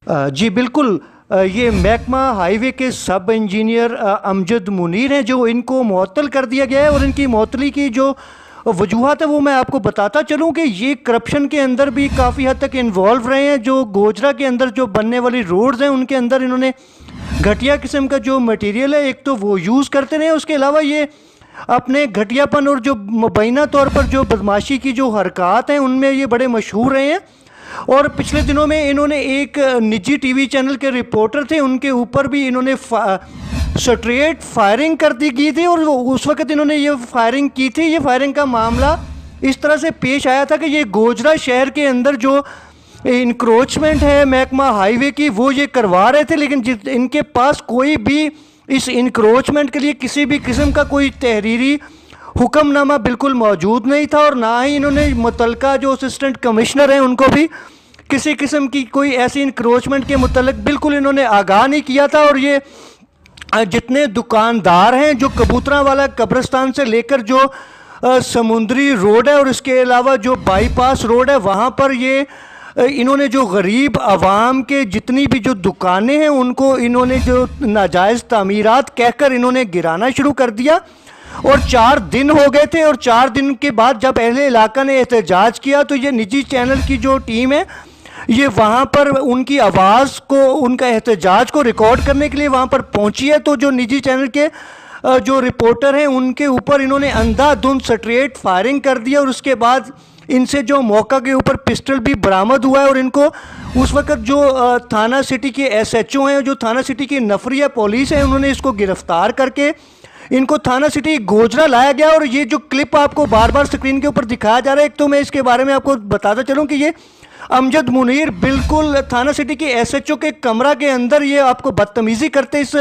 जी बिल्कुल। ये महकमा हाईवे के सब इंजीनियर अमजद मुनीर हैं जो इनको मुअत्तल कर दिया गया है। और इनकी मुअत्तली की जो वजूहत है वो मैं आपको बताता चलूँ कि ये करप्शन के अंदर भी काफ़ी हद तक इन्वॉल्व रहे हैं। जो गोजरा के अंदर जो बनने वाली रोड्स हैं उनके अंदर इन्होंने घटिया किस्म का जो मटेरियल है एक तो वो यूज़ करते रहे, उसके अलावा ये अपने घटियापन और जो मुबैना तौर पर जो बदमाशी की जो हरकत हैं उनमें ये बड़े मशहूर रहे हैं। और पिछले दिनों में इन्होंने एक निजी टीवी चैनल के रिपोर्टर थे, उनके ऊपर भी इन्होंने स्ट्रेट फायरिंग कर दी गई थी। और उस वक्त इन्होंने ये फायरिंग की थी। ये फायरिंग का मामला इस तरह से पेश आया था कि ये गोजरा शहर के अंदर जो इंक्रोचमेंट है महकमा हाईवे की वो ये करवा रहे थे, लेकिन इनके पास कोई भी इस इंक्रोचमेंट के लिए किसी भी किस्म का कोई तहरीरी हुक्मनामा बिल्कुल मौजूद नहीं था। और ना ही इन्होंने मुतलका जो असिस्टेंट कमिश्नर हैं उनको भी किसी किस्म की कोई ऐसी इंक्रोचमेंट के मुतल्लिक बिल्कुल इन्होंने आगाह नहीं किया था। और ये जितने दुकानदार हैं जो कबूतरा वाला कब्रिस्तान से लेकर जो समुंदरी रोड है और इसके अलावा जो बाईपास रोड है वहाँ पर ये इन्होंने जो गरीब आवाम के जितनी भी जो दुकानें हैं उनको इन्होंने जो नाजायज़ तामीरात कहकर इन्होंने गिराना शुरू कर दिया। और 4 दिन हो गए थे और 4 दिन के बाद जब अहले इलाका ने एहतजाज किया तो ये निजी चैनल की जो टीम है ये वहाँ पर उनकी आवाज़ को, उनका एहतजाज को रिकॉर्ड करने के लिए वहाँ पर पहुँची है। तो जो निजी चैनल के जो रिपोर्टर हैं उनके ऊपर इन्होंने अंधाधुंध स्ट्रेट फायरिंग कर दी। और उसके बाद इनसे जो मौका के ऊपर पिस्टल भी बरामद हुआ है। और इनको उस वक्त जो थाना सिटी के SHO हैं, जो थाना सिटी की नफरिया पुलिस है, उन्होंने इसको गिरफ्तार करके इनको थाना सिटी गोजरा लाया गया। और ये जो क्लिप आपको बार बार स्क्रीन के ऊपर दिखाया जा रहा है, एक तो मैं इसके बारे में आपको बताता चलूँ कि ये अमजद मुनीर बिल्कुल थाना सिटी के SHO के कमरा के अंदर ये आपको बदतमीज़ी करते इस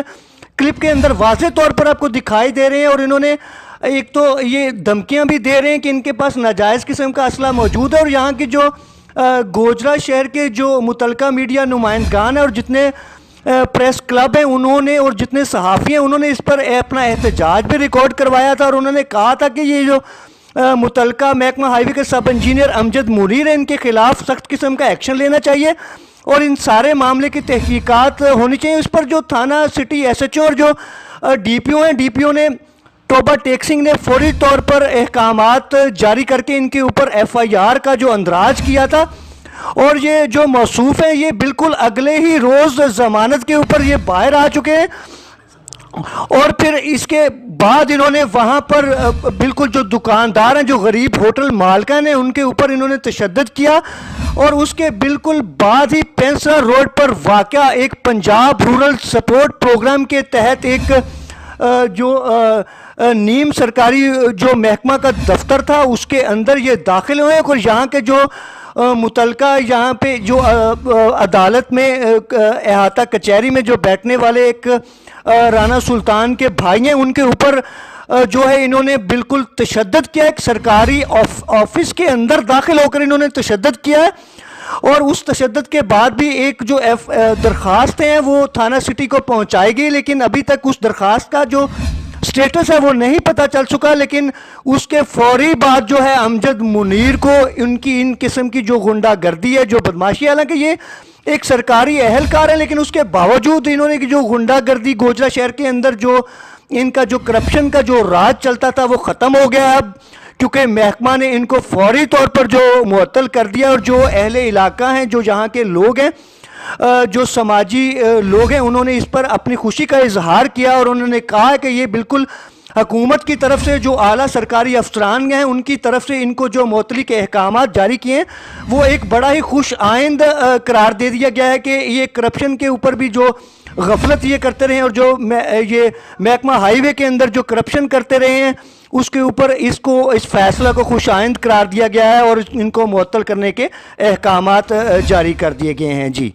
क्लिप के अंदर वाज़े तौर पर आपको दिखाई दे रहे हैं। और इन्होंने एक तो ये धमकियां भी दे रहे हैं कि इनके पास नाजायज़ किस्म का असला मौजूद है। और यहाँ की जो गोजरा शहर के जो मुतलका मीडिया नुमाइंदगान है और जितने प्रेस क्लब हैं उन्होंने और जितने सहाफ़ी हैं उन्होंने इस पर अपना एहतजाज भी रिकॉर्ड करवाया था। और उन्होंने कहा था कि ये जो मुतलका महकमा हाईवे के सब इंजीनियर अमजद मुनीर है इनके ख़िलाफ़ सख्त किस्म का एक्शन लेना चाहिए और इन सारे मामले की तहकीकात होनी चाहिए। इस पर जो थाना सिटी SHO और जो DPO हैं, DPO ने तोबा टेक सिंह ने फौरी तौर पर अहकामात जारी करके इनके ऊपर FIR का जो अंदराज किया था। और ये जो मौसूफ हैं ये बिल्कुल अगले ही रोज़ ज़मानत के ऊपर ये बाहर आ चुके हैं। और फिर इसके बाद इन्होंने वहाँ पर बिल्कुल जो दुकानदार हैं, जो गरीब होटल मालकान हैं, उनके ऊपर इन्होंने तशद्दुद किया। और उसके बिल्कुल बाद ही पेंसरा रोड पर वाक़या एक पंजाब रूरल सपोर्ट प्रोग्राम के तहत एक जो नीम सरकारी जो महकमा का दफ्तर था उसके अंदर ये दाखिल हुए। और यहाँ के जो मुतलका यहाँ पे जो अदालत में अहाता कचहरी में जो बैठने वाले एक राना सुल्तान के भाई हैं उनके ऊपर जो है इन्होंने बिल्कुल तशद्दुद किया। एक सरकारी ऑफिस के अंदर दाखिल होकर इन्होंने तशद्दुद किया है। और उस तशद्दुद के बाद भी एक जो दरख्वास्त हैं वो थाना सिटी को पहुंचाई गई, लेकिन अभी तक उस दरख्वास्त का जो स्टेटस है वो नहीं पता चल चुका। लेकिन उसके फौरी बाद जो है अमजद मुनीर को उनकी इन किस्म की जो गुंडागर्दी है, जो बदमाशी, हालांकि ये एक सरकारी अहलकार है लेकिन उसके बावजूद इन्होंने की जो गुंडागर्दी गोजरा शहर के अंदर जो इनका जो करप्शन का जो राज चलता था वो ख़त्म हो गया अब, क्योंकि महकमा ने इनको फौरी तौर पर जो मुअत्तल कर दिया। और जो अहले इलाका हैं, जो यहाँ के लोग हैं, जो समाजी लोग हैं, उन्होंने इस पर अपनी खुशी का इजहार किया। और उन्होंने कहा कि ये बिल्कुल हुकूमत की तरफ से जो आला सरकारी अफसरान हैं उनकी तरफ से इनको जो मुअत्तली के अहकामात जारी किए हैं वो एक बड़ा ही खुश आइंद करार दे दिया गया है कि ये करप्शन के ऊपर भी जो गफलत ये करते रहे और जो ये महकमा हाईवे के अंदर जो करप्शन करते रहे हैं उसके ऊपर इस फैसला को खुश आइंद करार दिया गया है और इनको मुअत्तल करने के अहकामात जारी कर दिए गए हैं। जी।